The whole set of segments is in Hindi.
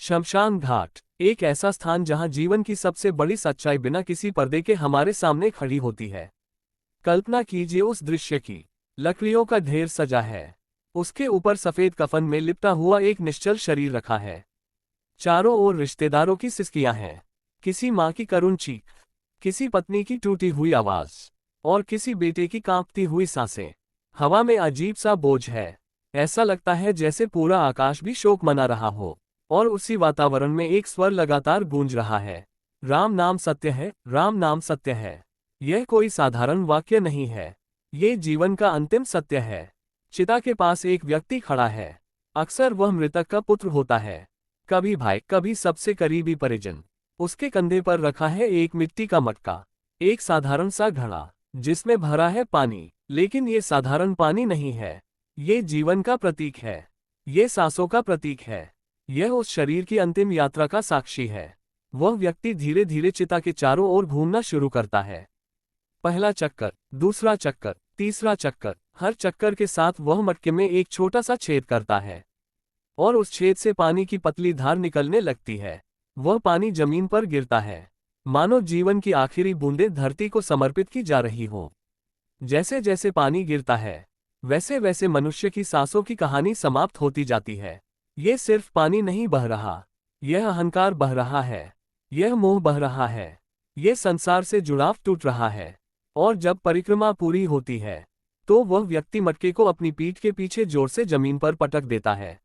शमशान घाट एक ऐसा स्थान जहां जीवन की सबसे बड़ी सच्चाई बिना किसी पर्दे के हमारे सामने खड़ी होती है। कल्पना कीजिए उस दृश्य की। लकड़ियों का ढेर सजा है। उसके ऊपर सफेद कफन में लिपटा हुआ एक निश्चल शरीर रखा है। चारों ओर रिश्तेदारों की सिसकियां हैं। किसी माँ की करुण चीख, किसी पत्नी की टूटी हुई आवाज और किसी बेटे की कांपती हुई सांसें। हवा में अजीब सा बोझ है। ऐसा लगता है जैसे पूरा आकाश भी शोक मना रहा हो। और उसी वातावरण में एक स्वर लगातार गूंज रहा है, राम नाम सत्य है, राम नाम सत्य है। यह कोई साधारण वाक्य नहीं है। ये जीवन का अंतिम सत्य है। चिता के पास एक व्यक्ति खड़ा है। अक्सर वह मृतक का पुत्र होता है, कभी भाई, कभी सबसे करीबी परिजन। उसके कंधे पर रखा है एक मिट्टी का मटका, एक साधारण सा घड़ा जिसमें भरा है पानी। लेकिन ये साधारण पानी नहीं है। ये जीवन का प्रतीक है। ये सांसों का प्रतीक है। यह उस शरीर की अंतिम यात्रा का साक्षी है। वह व्यक्ति धीरे धीरे चिता के चारों ओर घूमना शुरू करता है। पहला चक्कर, दूसरा चक्कर, तीसरा चक्कर। हर चक्कर के साथ वह मटके में एक छोटा सा छेद करता है और उस छेद से पानी की पतली धार निकलने लगती है। वह पानी जमीन पर गिरता है, मानो जीवन की आखिरी बूंदें धरती को समर्पित की जा रही हो। जैसे जैसे पानी गिरता है, वैसे वैसे मनुष्य की सांसों की कहानी समाप्त होती जाती है। ये सिर्फ पानी नहीं बह रहा, यह अहंकार बह रहा है, यह मोह बह रहा है, यह संसार से जुड़ाव टूट रहा है। और जब परिक्रमा पूरी होती है, तो वह व्यक्ति मटके को अपनी पीठ के पीछे जोर से जमीन पर पटक देता है।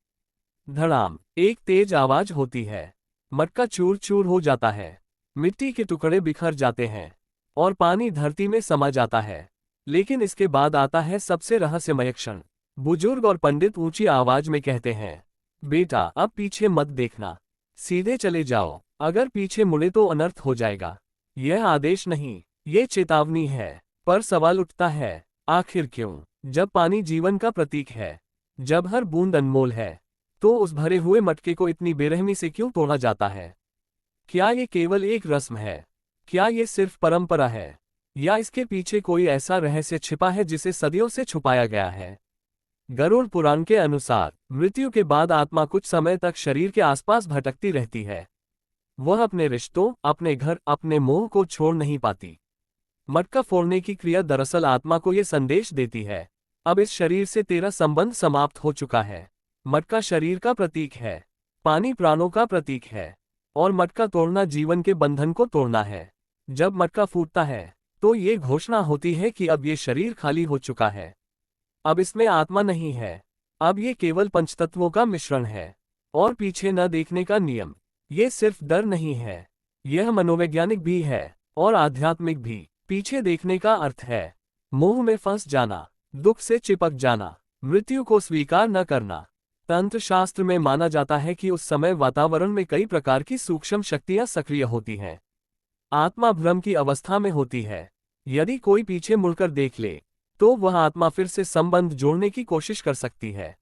धड़ाम, एक तेज आवाज होती है। मटका चूर चूर हो जाता है, मिट्टी के टुकड़े बिखर जाते हैं और पानी धरती में समा जाता है। लेकिन इसके बाद आता है सबसे रहस्यमय क्षण। बुजुर्ग और पंडित ऊंची आवाज में कहते हैं, बेटा अब पीछे मत देखना, सीधे चले जाओ। अगर पीछे मुड़े तो अनर्थ हो जाएगा। यह आदेश नहीं, ये चेतावनी है। पर सवाल उठता है, आखिर क्यों? जब पानी जीवन का प्रतीक है, जब हर बूंद अनमोल है, तो उस भरे हुए मटके को इतनी बेरहमी से क्यों तोड़ा जाता है? क्या ये केवल एक रस्म है? क्या ये सिर्फ परंपरा है? या इसके पीछे कोई ऐसा रहस्य छिपा है जिसे सदियों से छुपाया गया है? गरुड़ पुराण के अनुसार मृत्यु के बाद आत्मा कुछ समय तक शरीर के आसपास भटकती रहती है। वह अपने रिश्तों, अपने घर, अपने मोह को छोड़ नहीं पाती। मटका फोड़ने की क्रिया दरअसल आत्मा को यह संदेश देती है, अब इस शरीर से तेरा संबंध समाप्त हो चुका है। मटका शरीर का प्रतीक है, पानी प्राणों का प्रतीक है, और मटका तोड़ना जीवन के बंधन को तोड़ना है। जब मटका फूटता है, तो ये घोषणा होती है कि अब ये शरीर खाली हो चुका है। अब इसमें आत्मा नहीं है, अब ये केवल पंचतत्वों का मिश्रण है। और पीछे न देखने का नियम, ये सिर्फ डर नहीं है, यह मनोवैज्ञानिक भी है और आध्यात्मिक भी। पीछे देखने का अर्थ है मोह में फंस जाना, दुख से चिपक जाना, मृत्यु को स्वीकार न करना। तंत्र शास्त्र में माना जाता है कि उस समय वातावरण में कई प्रकार की सूक्ष्म शक्तियां सक्रिय होती हैं। आत्मा भ्रम की अवस्था में होती है। यदि कोई पीछे मुड़कर देख ले, तो वह आत्मा फिर से संबंध जोड़ने की कोशिश कर सकती है।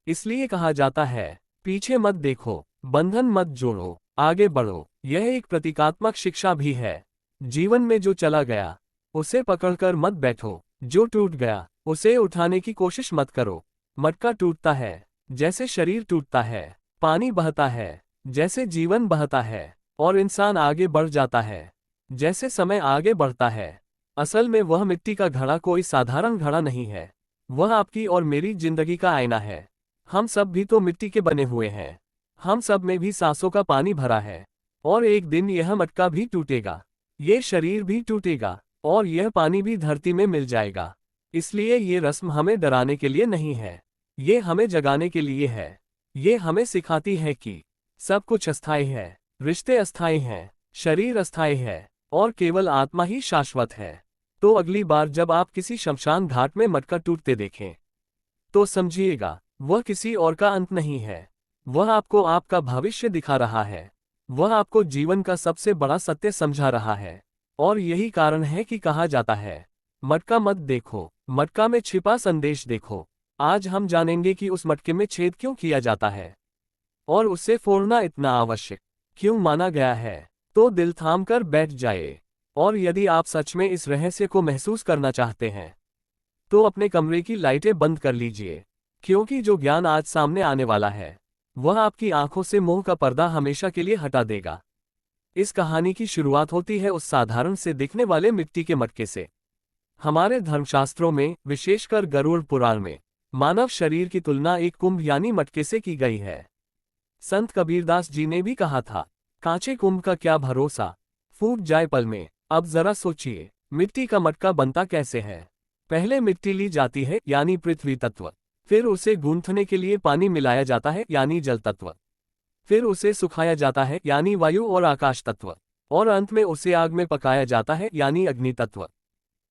इसलिए कहा जाता है, पीछे मत देखो, बंधन मत जोड़ो, आगे बढ़ो। यह एक प्रतीकात्मक शिक्षा भी है। जीवन में जो चला गया, उसे पकड़कर मत बैठो। जो टूट गया, उसे उठाने की कोशिश मत करो। मटका टूटता है, जैसे शरीर टूटता है। पानी बहता है, जैसे जीवन बहता है। और इंसान आगे बढ़ जाता है, जैसे समय आगे बढ़ता है। असल में वह मिट्टी का घड़ा कोई साधारण घड़ा नहीं है। वह आपकी और मेरी जिंदगी का आईना है। हम सब भी तो मिट्टी के बने हुए हैं। हम सब में भी सांसों का पानी भरा है। और एक दिन यह मटका भी टूटेगा, ये शरीर भी टूटेगा, और यह पानी भी धरती में मिल जाएगा। इसलिए ये रस्म हमें डराने के लिए नहीं है, ये हमें जगाने के लिए है। ये हमें सिखाती है कि सब कुछ अस्थायी है, रिश्ते अस्थायी हैं, शरीर अस्थायी है, और केवल आत्मा ही शाश्वत है। तो अगली बार जब आप किसी शमशान घाट में मटका टूटते देखें, तो समझिएगा वह किसी और का अंत नहीं है। वह आपको आपका भविष्य दिखा रहा है। वह आपको जीवन का सबसे बड़ा सत्य समझा रहा है। और यही कारण है कि कहा जाता है, मटका मत देखो, मटका में छिपा संदेश देखो। आज हम जानेंगे कि उस मटके में छेद क्यों किया जाता है और उसे फोड़ना इतना आवश्यक क्यों माना गया है। तो दिल थाम कर बैठ जाए। और यदि आप सच में इस रहस्य को महसूस करना चाहते हैं, तो अपने कमरे की लाइटें बंद कर लीजिए, क्योंकि जो ज्ञान आज सामने आने वाला है, वह आपकी आंखों से मोह का पर्दा हमेशा के लिए हटा देगा। इस कहानी की शुरुआत होती है उस साधारण से दिखने वाले मिट्टी के मटके से। हमारे धर्मशास्त्रों में, विशेषकर गरुड़ पुराण में, मानव शरीर की तुलना एक कुंभ यानी मटके से की गई है। संत कबीरदास जी ने भी कहा था, कांचे कुंभ का क्या भरोसा, फूट जाए पल में। अब जरा सोचिए, मिट्टी का मटका बनता कैसे है। पहले मिट्टी ली जाती है यानी पृथ्वी तत्व, फिर उसे गूंथने के लिए पानी मिलाया जाता है यानी जल तत्व, फिर उसे सुखाया जाता है यानी वायु और आकाश तत्व, और अंत में उसे आग में पकाया जाता है यानी अग्नि तत्व।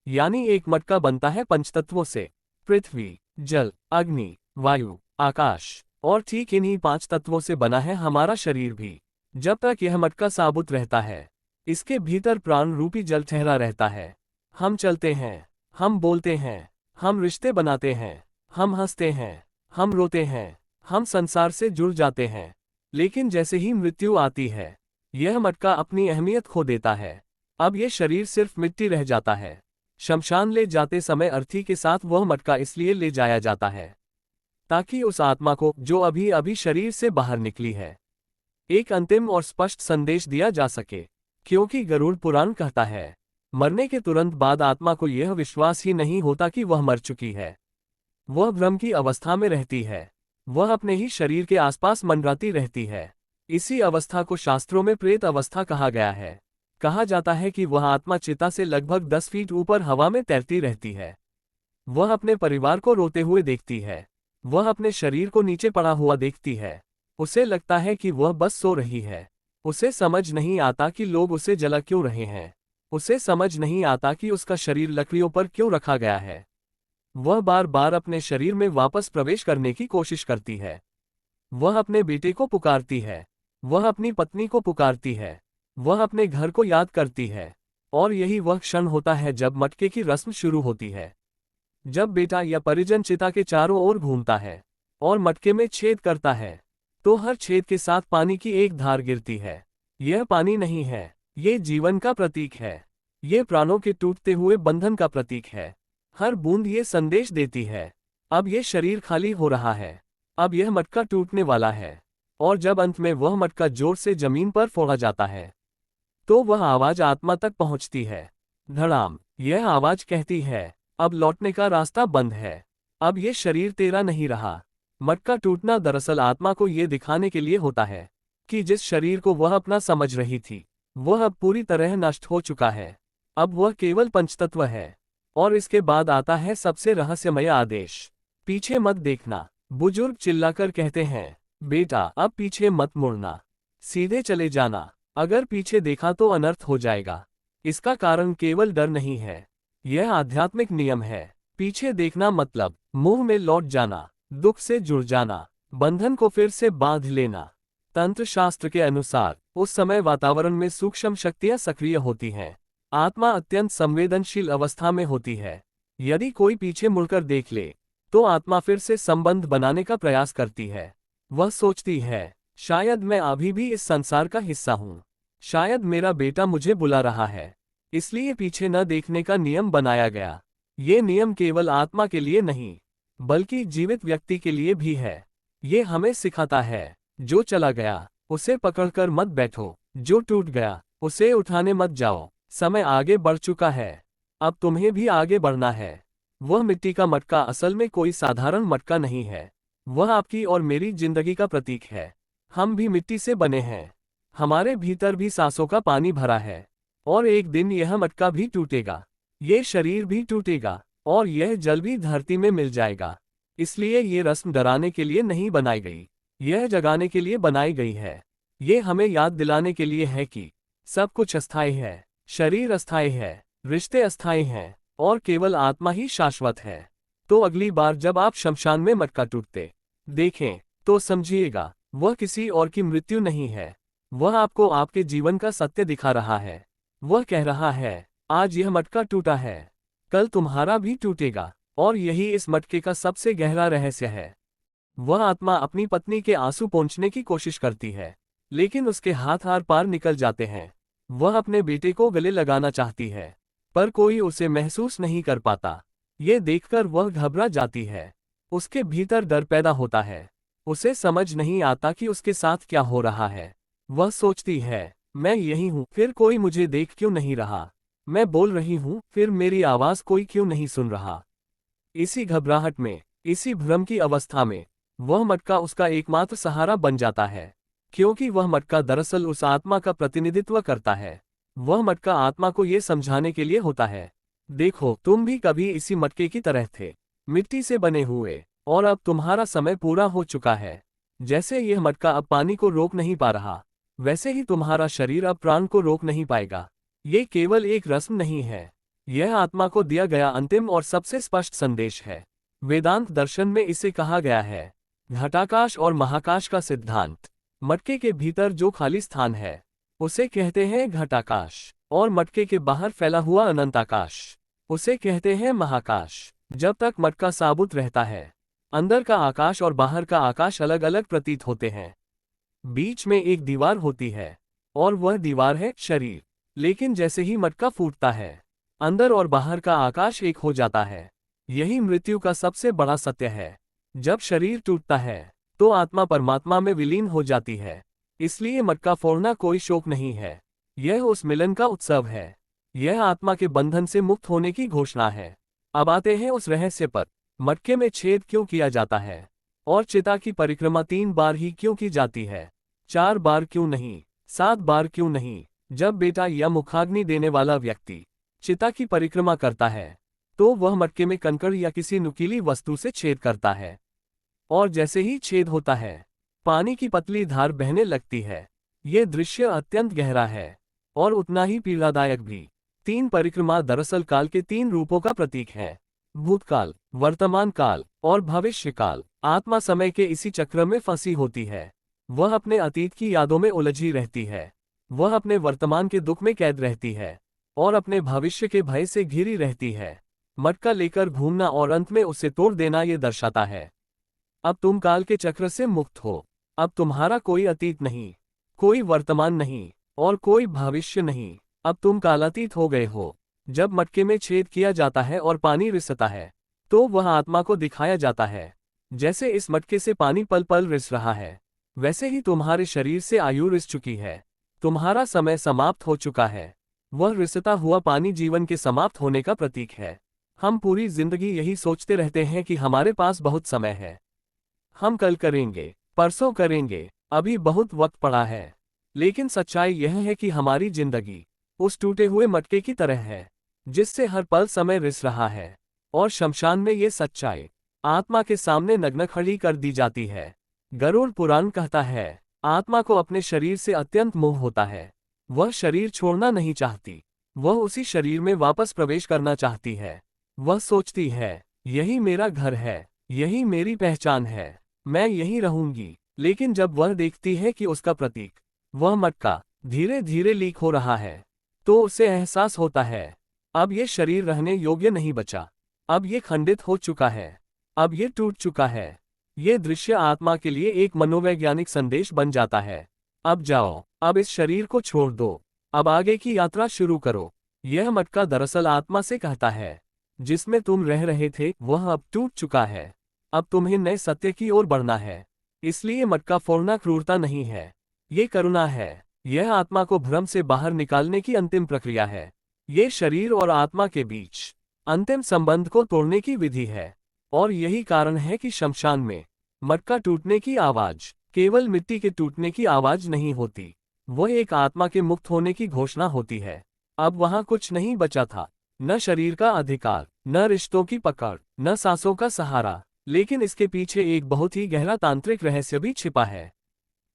यानी एक मटका बनता है पंचतत्वों से, पृथ्वी, जल, अग्नि, वायु, आकाश, और ठीक इन्हीं 5 तत्वों से बना है हमारा शरीर भी। जब तक यह मटका साबुत रहता है, इसके भीतर प्राण रूपी जल ठहरा रहता है। हम चलते हैं, हम बोलते हैं, हम रिश्ते बनाते हैं, हम हंसते हैं, हम रोते हैं, हम संसार से जुड़ जाते हैं। लेकिन जैसे ही मृत्यु आती है, यह मटका अपनी अहमियत खो देता है। अब यह शरीर सिर्फ मिट्टी रह जाता है। शमशान ले जाते समय अर्थी के साथ वह मटका इसलिए ले जाया जाता है ताकि उस आत्मा को, जो अभी अभी शरीर से बाहर निकली है, एक अंतिम और स्पष्ट संदेश दिया जा सके। क्योंकि गरुड़ पुराण कहता है, मरने के तुरंत बाद आत्मा को यह विश्वास ही नहीं होता कि वह मर चुकी है। वह भ्रम की अवस्था में रहती है। वह अपने ही शरीर के आसपास मंडराती रहती है। इसी अवस्था को शास्त्रों में प्रेत अवस्था कहा गया है। कहा जाता है कि वह आत्मा चिता से लगभग 10 फीट ऊपर हवा में तैरती रहती है। वह अपने परिवार को रोते हुए देखती है। वह अपने शरीर को नीचे पड़ा हुआ देखती है। उसे लगता है कि वह बस सो रही है। उसे समझ नहीं आता कि लोग उसे जला क्यों रहे हैं। उसे समझ नहीं आता कि उसका शरीर लकड़ियों पर क्यों रखा गया है। वह बार बार अपने शरीर में वापस प्रवेश करने की कोशिश करती है। वह अपने बेटे को पुकारती है। वह अपनी पत्नी को पुकारती है। वह अपने घर को याद करती है। और यही वह क्षण होता है जब मटके की रस्म शुरू होती है। जब बेटा या परिजन चिता के चारों ओर घूमता है और मटके में छेद करता है, तो हर छेद के साथ पानी की एक धार गिरती है। यह पानी नहीं है, ये जीवन का प्रतीक है। ये प्राणों के टूटते हुए बंधन का प्रतीक है। हर बूंद ये संदेश देती है, अब ये शरीर खाली हो रहा है, अब यह मटका टूटने वाला है। और जब अंत में वह मटका जोर से जमीन पर फोड़ा जाता है, तो वह आवाज आत्मा तक पहुंचती है। धड़ाम, यह आवाज कहती है, अब लौटने का रास्ता बंद है। अब ये शरीर तेरा नहीं रहा। मटका टूटना दरअसल आत्मा को ये दिखाने के लिए होता है कि जिस शरीर को वह अपना समझ रही थी, वह अब पूरी तरह नष्ट हो चुका है। अब वह केवल पंचतत्व है। और इसके बाद आता है सबसे रहस्यमय आदेश, पीछे मत देखना। बुजुर्ग चिल्लाकर कहते हैं, बेटा अब पीछे मत मुड़ना, सीधे चले जाना। अगर पीछे देखा तो अनर्थ हो जाएगा। इसका कारण केवल डर नहीं है, यह आध्यात्मिक नियम है। पीछे देखना मतलब मुंह में लौट जाना, दुख से जुड़ जाना, बंधन को फिर से बांध लेना। तंत्र शास्त्र के अनुसार उस समय वातावरण में सूक्ष्म शक्तियां सक्रिय होती हैं। आत्मा अत्यंत संवेदनशील अवस्था में होती है। यदि कोई पीछे मुड़कर देख ले, तो आत्मा फिर से संबंध बनाने का प्रयास करती है। वह सोचती है, शायद मैं अभी भी इस संसार का हिस्सा हूँ। शायद मेरा बेटा मुझे बुला रहा है। इसलिए पीछे न देखने का नियम बनाया गया। ये नियम केवल आत्मा के लिए नहीं, बल्कि जीवित व्यक्ति के लिए भी है। ये हमें सिखाता है, जो चला गया उसे पकड़कर मत बैठो, जो टूट गया उसे उठाने मत जाओ। समय आगे बढ़ चुका है, अब तुम्हें भी आगे बढ़ना है। वह मिट्टी का मटका असल में कोई साधारण मटका नहीं है। वह आपकी और मेरी जिंदगी का प्रतीक है। हम भी मिट्टी से बने हैं। हमारे भीतर भी सांसों का पानी भरा है। और एक दिन यह मटका भी टूटेगा, ये शरीर भी टूटेगा, और यह जल भी धरती में मिल जाएगा। इसलिए ये रस्म डराने के लिए नहीं बनाई गई, यह जगाने के लिए बनाई गई है। ये हमें याद दिलाने के लिए है कि सब कुछ अस्थायी है। शरीर अस्थायी है, रिश्ते अस्थायी हैं, और केवल आत्मा ही शाश्वत है। तो अगली बार जब आप शमशान में मटका टूटते देखें, तो समझिएगा वह किसी और की मृत्यु नहीं है। वह आपको आपके जीवन का सत्य दिखा रहा है। वह कह रहा है, आज यह मटका टूटा है, कल तुम्हारा भी टूटेगा। और यही इस मटके का सबसे गहरा रहस्य है। वह आत्मा अपनी पत्नी के आंसू पोंछने की कोशिश करती है, लेकिन उसके हाथ आर पार निकल जाते हैं। वह अपने बेटे को गले लगाना चाहती है, पर कोई उसे महसूस नहीं कर पाता। ये देखकर वह घबरा जाती है। उसके भीतर डर पैदा होता है। उसे समझ नहीं आता कि उसके साथ क्या हो रहा है। वह सोचती है, मैं यही हूँ, फिर कोई मुझे देख क्यों नहीं रहा। मैं बोल रही हूँ, फिर मेरी आवाज कोई क्यों नहीं सुन रहा। इसी घबराहट में, इसी भ्रम की अवस्था में, वह मटका उसका एकमात्र सहारा बन जाता है, क्योंकि वह मटका दरअसल उस आत्मा का प्रतिनिधित्व करता है। वह मटका आत्मा को ये समझाने के लिए होता है, देखो तुम भी कभी इसी मटके की तरह थे, मिट्टी से बने हुए, और अब तुम्हारा समय पूरा हो चुका है। जैसे यह मटका अब पानी को रोक नहीं पा रहा, वैसे ही तुम्हारा शरीर अब प्राण को रोक नहीं पाएगा। ये केवल एक रस्म नहीं है, यह आत्मा को दिया गया अंतिम और सबसे स्पष्ट संदेश है। वेदांत दर्शन में इसे कहा गया है घटाकाश और महाकाश का सिद्धांत। मटके के भीतर जो खाली स्थान है उसे कहते हैं घटाकाश, और मटके के बाहर फैला हुआ अनंताकाश उसे कहते हैं महाकाश। जब तक मटका साबुत रहता है, अंदर का आकाश और बाहर का आकाश अलग अलग प्रतीत होते हैं। बीच में एक दीवार होती है, और वह दीवार है शरीर। लेकिन जैसे ही मटका फूटता है, अंदर और बाहर का आकाश एक हो जाता है। यही मृत्यु का सबसे बड़ा सत्य है। जब शरीर टूटता है तो आत्मा परमात्मा में विलीन हो जाती है। इसलिए मटका फोड़ना कोई शोक नहीं है, यह उस मिलन का उत्सव है। यह आत्मा के बंधन से मुक्त होने की घोषणा है। अब आते हैं उस रहस्य पर, मटके में छेद क्यों किया जाता है, और चिता की परिक्रमा 3 बार ही क्यों की जाती है, 4 बार क्यों नहीं, 7 बार क्यों नहीं। जब बेटा या मुखाग्नि देने वाला व्यक्ति चिता की परिक्रमा करता है, तो वह मटके में कंकड़ या किसी नुकीली वस्तु से छेद करता है, और जैसे ही छेद होता है, पानी की पतली धार बहने लगती है। यह दृश्य अत्यंत गहरा है, और उतना ही पीड़ादायक भी। 3 परिक्रमा दरअसल काल के 3 रूपों का प्रतीक है, भूतकाल, वर्तमान काल और भविष्य काल। आत्मा समय के इसी चक्र में फंसी होती है। वह अपने अतीत की यादों में उलझी रहती है, वह अपने वर्तमान के दुख में कैद रहती है, और अपने भविष्य के भय से घिरी रहती है। मटका लेकर घूमना और अंत में उसे तोड़ देना ये दर्शाता है, अब तुम काल के चक्र से मुक्त हो। अब तुम्हारा कोई अतीत नहीं, कोई वर्तमान नहीं, और कोई भविष्य नहीं। अब तुम कालातीत हो गए हो। जब मटके में छेद किया जाता है और पानी रिसता है, तो वह आत्मा को दिखाया जाता है। जैसे इस मटके से पानी पल पल रिस रहा है, वैसे ही तुम्हारे शरीर से आयु रिस चुकी है। तुम्हारा समय समाप्त हो चुका है। वह रिसता हुआ पानी जीवन के समाप्त होने का प्रतीक है। हम पूरी जिंदगी यही सोचते रहते हैं कि हमारे पास बहुत समय है, हम कल करेंगे, परसों करेंगे, अभी बहुत वक्त पड़ा है। लेकिन सच्चाई यह है कि हमारी जिंदगी उस टूटे हुए मटके की तरह है, जिससे हर पल समय रिस रहा है। और शमशान में ये सच्चाई आत्मा के सामने नग्न खड़ी कर दी जाती है। गरुड़ पुराण कहता है, आत्मा को अपने शरीर से अत्यंत मोह होता है। वह शरीर छोड़ना नहीं चाहती, वह उसी शरीर में वापस प्रवेश करना चाहती है। वह सोचती है, यही मेरा घर है, यही मेरी पहचान है, मैं यहीं रहूंगी। लेकिन जब वह देखती है कि उसका प्रतीक, वह मटका, धीरे धीरे लीक हो रहा है, तो उसे एहसास होता है, अब ये शरीर रहने योग्य नहीं बचा, अब ये खंडित हो चुका है, अब ये टूट चुका है। ये दृश्य आत्मा के लिए एक मनोवैज्ञानिक संदेश बन जाता है, अब जाओ, अब इस शरीर को छोड़ दो, अब आगे की यात्रा शुरू करो। यह मटका दरअसल आत्मा से कहता है, जिसमें तुम रह रहे थे वह अब टूट चुका है, अब तुम्हें नए सत्य की ओर बढ़ना है। इसलिए मटका फोड़ना क्रूरता नहीं है, ये करुणा है। यह आत्मा को भ्रम से बाहर निकालने की अंतिम प्रक्रिया है। ये शरीर और आत्मा के बीच अंतिम संबंध को तोड़ने की विधि है। और यही कारण है कि शमशान में मटका टूटने की आवाज केवल मिट्टी के टूटने की आवाज नहीं होती, वह एक आत्मा के मुक्त होने की घोषणा होती है। अब वहां कुछ नहीं बचा था, न शरीर का अधिकार, न रिश्तों की पकड़, न सांसों का सहारा। लेकिन इसके पीछे एक बहुत ही गहरा तांत्रिक रहस्य भी छिपा है,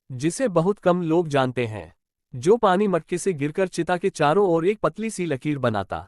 जिसे बहुत कम लोग जानते हैं। जो पानी मटके से गिरकर चिता के चारों ओर एक पतली सी लकीर बनाता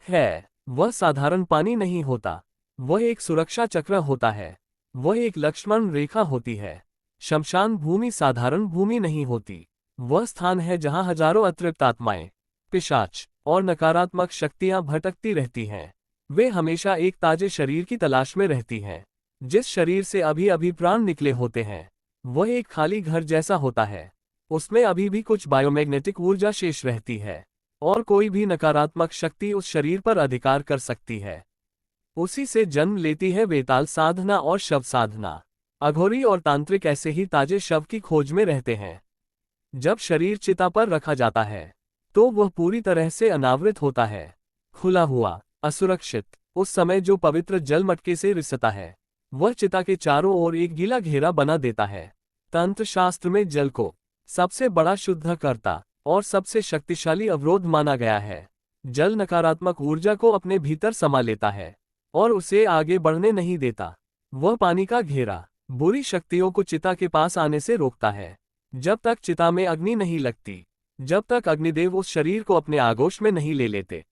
है, वह साधारण पानी नहीं होता, वह एक सुरक्षा चक्र होता है, वह एक लक्ष्मण रेखा होती है। शमशान भूमि साधारण भूमि नहीं होती, वह स्थान है जहां हजारों अतृप्त आत्माएं, पिशाच और नकारात्मक शक्तियां भटकती रहती हैं। वे हमेशा एक ताजे शरीर की तलाश में रहती हैं। जिस शरीर से अभी अभी प्राण निकले होते हैं, वह एक खाली घर जैसा होता है। उसमें अभी भी कुछ बायोमैग्नेटिक ऊर्जा शेष रहती है, और कोई भी नकारात्मक शक्ति उस शरीर पर अधिकार कर सकती है। उसी से जन्म लेती है वेताल साधना और शव साधना। अघोरी और तांत्रिक ऐसे ही ताजे शव की खोज में रहते हैं। जब शरीर चिता पर रखा जाता है तो वह पूरी तरह से अनावृत होता है, खुला हुआ, असुरक्षित। उस समय जो पवित्र जल मटके से रिसता है वह चिता के चारों ओर एक गीला घेरा बना देता है। तंत्र शास्त्र में जल को सबसे बड़ा शुद्धकर्ता और सबसे शक्तिशाली अवरोध माना गया है। जल नकारात्मक ऊर्जा को अपने भीतर समा लेता है और उसे आगे बढ़ने नहीं देता। वह पानी का घेरा बुरी शक्तियों को चिता के पास आने से रोकता है। जब तक चिता में अग्नि नहीं लगती, जब तक अग्निदेव उस शरीर को अपने आगोश में नहीं ले लेते,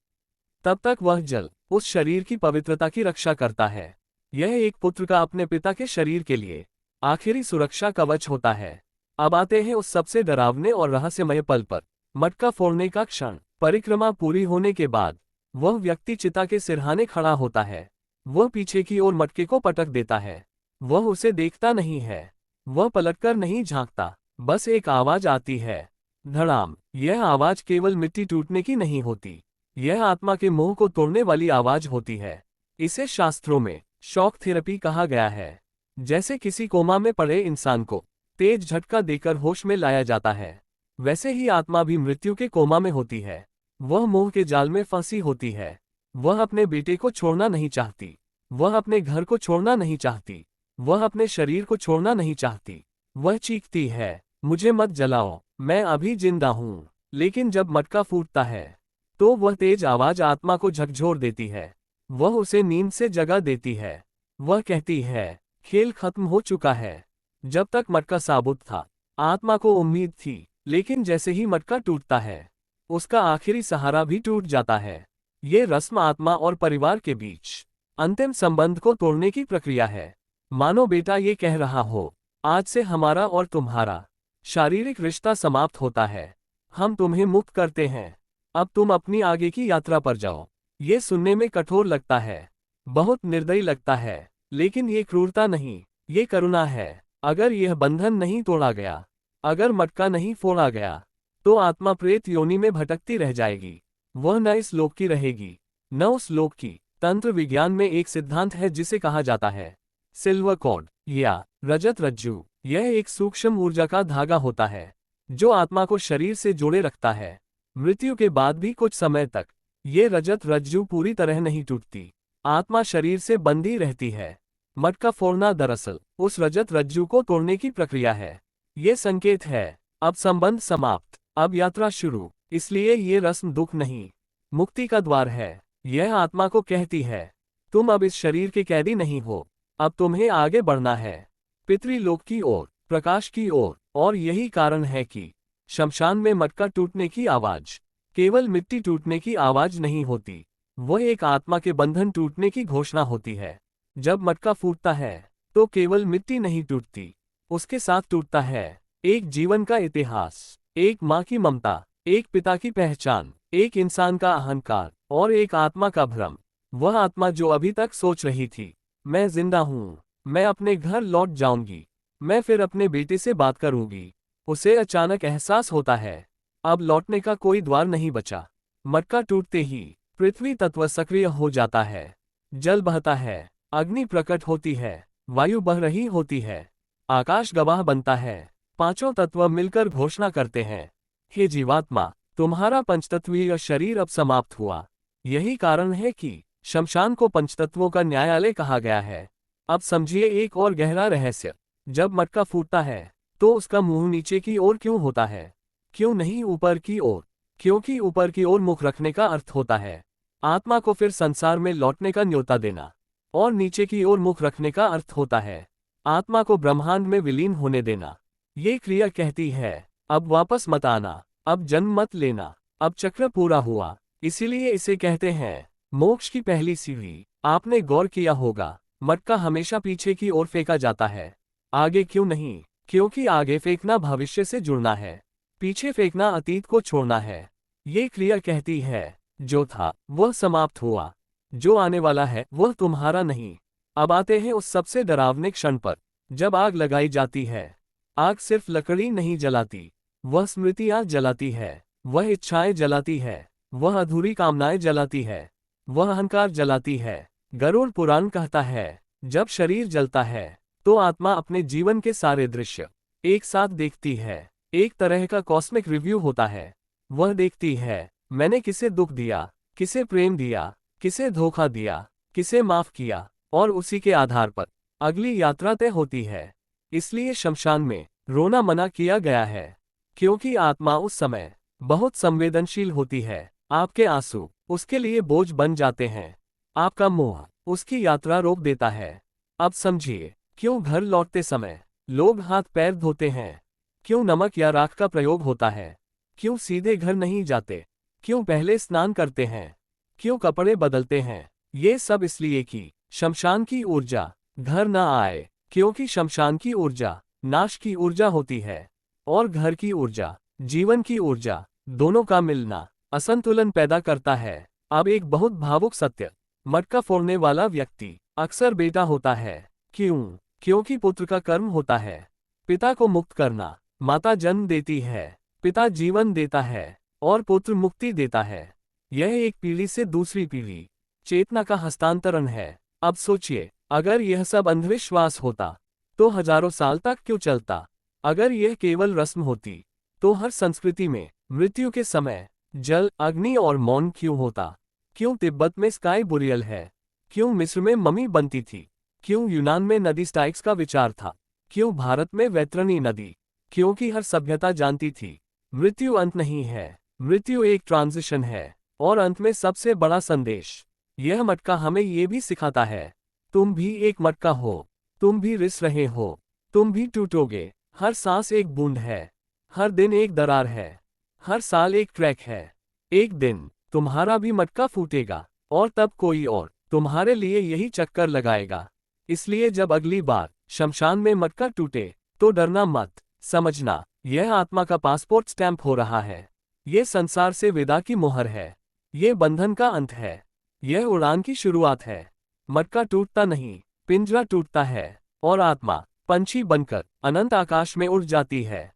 तब तक वह जल उस शरीर की पवित्रता की रक्षा करता है। यह एक पुत्र का अपने पिता के शरीर के लिए आखिरी सुरक्षा कवच होता है। अब आते हैं उस सबसे डरावने और रहस्यमय पल पर, मटका फोड़ने का क्षण। परिक्रमा पूरी होने के बाद वह व्यक्ति चिता के सिरहाने खड़ा होता है। वह पीछे की ओर मटके को पटक देता है। वह उसे देखता नहीं है, वह पलटकर नहीं झांकता। बस एक आवाज आती है, धड़ाम। यह आवाज केवल मिट्टी टूटने की नहीं होती, यह आत्मा के मोह को तोड़ने वाली आवाज होती है। इसे शास्त्रों में शॉक थेरेपी कहा गया है। जैसे किसी कोमा में पड़े इंसान को तेज झटका देकर होश में लाया जाता है, वैसे ही आत्मा भी मृत्यु के कोमा में होती है। वह मोह के जाल में फंसी होती है। वह अपने बेटे को छोड़ना नहीं चाहती, वह अपने घर को छोड़ना नहीं चाहती, वह अपने शरीर को छोड़ना नहीं चाहती। वह चीखती है, मुझे मत जलाओ, मैं अभी जिंदा हूं। लेकिन जब मटका फूटता है तो वह तेज आवाज आत्मा को झकझोर देती है। वह उसे नींद से जगा देती है। वह कहती है, खेल खत्म हो चुका है। जब तक मटका साबुत था, आत्मा को उम्मीद थी, लेकिन जैसे ही मटका टूटता है, उसका आखिरी सहारा भी टूट जाता है। ये रस्म आत्मा और परिवार के बीच अंतिम संबंध को तोड़ने की प्रक्रिया है। मानो बेटा ये कह रहा हो, आज से हमारा और तुम्हारा शारीरिक रिश्ता समाप्त होता है, हम तुम्हें मुक्त करते हैं, अब तुम अपनी आगे की यात्रा पर जाओ। ये सुनने में कठोर लगता है, बहुत निर्दयी लगता है, लेकिन ये क्रूरता नहीं, ये करुणा है। अगर यह बंधन नहीं तोड़ा गया, अगर मटका नहीं फोड़ा गया, तो आत्मा प्रेत योनि में भटकती रह जाएगी। वह न इस लोक की रहेगी, न उस लोक की। तंत्र विज्ञान में एक सिद्धांत है जिसे कहा जाता है सिल्वर कॉर्ड या रजत रज्जु। यह एक सूक्ष्म ऊर्जा का धागा होता है जो आत्मा को शरीर से जोड़े रखता है। मृत्यु के बाद भी कुछ समय तक ये रजत रज्जु पूरी तरह नहीं टूटती, आत्मा शरीर से बंधी रहती है। मटका फोड़ना दरअसल उस रजत रज्जु को तोड़ने की प्रक्रिया है। ये संकेत है, अब संबंध समाप्त, अब यात्रा शुरू। इसलिए ये रस्म दुख नहीं, मुक्ति का द्वार है। यह आत्मा को कहती है, तुम अब इस शरीर के कैदी नहीं हो, अब तुम्हें आगे बढ़ना है, पितृलोक की ओर, प्रकाश की ओर। और यही कारण है कि शमशान में मटका टूटने की आवाज केवल मिट्टी टूटने की आवाज नहीं होती, वह एक आत्मा के बंधन टूटने की घोषणा होती है। जब मटका फूटता है तो केवल मिट्टी नहीं टूटती, उसके साथ टूटता है एक जीवन का इतिहास, एक माँ की ममता, एक पिता की पहचान, एक इंसान का अहंकार और एक आत्मा का भ्रम। वह आत्मा जो अभी तक सोच रही थी, मैं जिंदा हूँ, मैं अपने घर लौट जाऊंगी, मैं फिर अपने बेटे से बात करूंगी, उसे अचानक एहसास होता है अब लौटने का कोई द्वार नहीं बचा। मटका टूटते ही पृथ्वी तत्व सक्रिय हो जाता है, जल बहता है, अग्नि प्रकट होती है, वायु बह रही होती है, आकाश गवाह बनता है। पांचों तत्व मिलकर घोषणा करते हैं, हे जीवात्मा, तुम्हारा पंचतत्वीय शरीर अब समाप्त हुआ। यही कारण है कि शमशान को पंचतत्वों का न्यायालय कहा गया है। अब समझिए एक और गहरा रहस्य, जब मटका फूटता है तो उसका मुंह नीचे की ओर क्यों होता है, क्यों नहीं ऊपर की ओर? क्योंकि ऊपर की ओर मुख रखने का अर्थ होता है आत्मा को फिर संसार में लौटने का न्योता देना, और नीचे की ओर मुख रखने का अर्थ होता है आत्मा को ब्रह्मांड में विलीन होने देना। ये क्रिया कहती है, अब वापस मत आना, अब जन्म मत लेना, अब चक्र पूरा हुआ। इसीलिए इसे कहते हैं मोक्ष की पहली सीढ़ी। आपने गौर किया होगा, मटका हमेशा पीछे की ओर फेंका जाता है, आगे क्यों नहीं? क्योंकि आगे फेंकना भविष्य से जुड़ना है, पीछे फेंकना अतीत को छोड़ना है। ये क्रिया कहती है, जो था वह समाप्त हुआ, जो आने वाला है वह तुम्हारा नहीं। अब आते हैं उस सबसे डरावने क्षण पर, जब आग लगाई जाती है। आग सिर्फ लकड़ी नहीं जलाती, वह स्मृतियां जलाती है, वह इच्छाएं जलाती है, वह अधूरी कामनाएं जलाती है, वह अहंकार जलाती है। गरुड़ पुराण कहता है, जब शरीर जलता है तो आत्मा अपने जीवन के सारे दृश्य एक साथ देखती है। एक तरह का कॉस्मिक रिव्यू होता है। वह देखती है, मैंने किसे दुख दिया, किसे प्रेम दिया, किसे धोखा दिया, किसे माफ किया, और उसी के आधार पर अगली यात्रा तय होती है। इसलिए शमशान में रोना मना किया गया है, क्योंकि आत्मा उस समय बहुत संवेदनशील होती है। आपके आंसू उसके लिए बोझ बन जाते हैं। आपका मोह उसकी यात्रा रोक देता है। अब समझिए, क्यों घर लौटते समय लोग हाथ पैर धोते हैं, क्यों नमक या राख का प्रयोग होता है, क्यों सीधे घर नहीं जाते, क्यों पहले स्नान करते हैं, क्यों कपड़े बदलते हैं। ये सब इसलिए कि शमशान की ऊर्जा घर न आए, क्योंकि शमशान की ऊर्जा नाश की ऊर्जा होती है, और घर की ऊर्जा जीवन की ऊर्जा, दोनों का मिलना असंतुलन पैदा करता है। अब एक बहुत भावुक सत्य, मटका फोड़ने वाला व्यक्ति अक्सर बेटा होता है। क्यों? क्योंकि पुत्र का कर्म होता है पिता को मुक्त करना। माता जन्म देती है, पिता जीवन देता है, और पुत्र मुक्ति देता है। यह एक पीढ़ी से दूसरी पीढ़ी चेतना का हस्तांतरण है। अब सोचिए, अगर यह सब अंधविश्वास होता तो हजारों साल तक क्यों चलता? अगर यह केवल रस्म होती तो हर संस्कृति में मृत्यु के समय जल, अग्नि और मौन क्यों होता? क्यों तिब्बत में स्काई बुरियल है? क्यों मिस्र में मम्मी बनती थी? क्यों यूनान में नदी स्टाइक्स का विचार था? क्यों भारत में वैतरणी नदी? क्योंकि हर सभ्यता जानती थी मृत्यु अंत नहीं है, मृत्यु एक ट्रांजिशन है। और अंत में सबसे बड़ा संदेश, यह मटका हमें ये भी सिखाता है, तुम भी एक मटका हो, तुम भी रिस रहे हो, तुम भी टूटोगे। हर सांस एक बूंद है, हर दिन एक दरार है, हर साल एक ट्रैक है। एक दिन तुम्हारा भी मटका फूटेगा, और तब कोई और तुम्हारे लिए यही चक्कर लगाएगा। इसलिए जब अगली बार शमशान में मटका टूटे तो डरना मत। समझना, यह आत्मा का पासपोर्ट स्टैंप हो रहा है। यह संसार से विदा की मोहर है। यह बंधन का अंत है। यह उड़ान की शुरुआत है। मटका टूटता नहीं, पिंजरा टूटता है, और आत्मा पंछी बनकर अनंत आकाश में उड़ जाती है।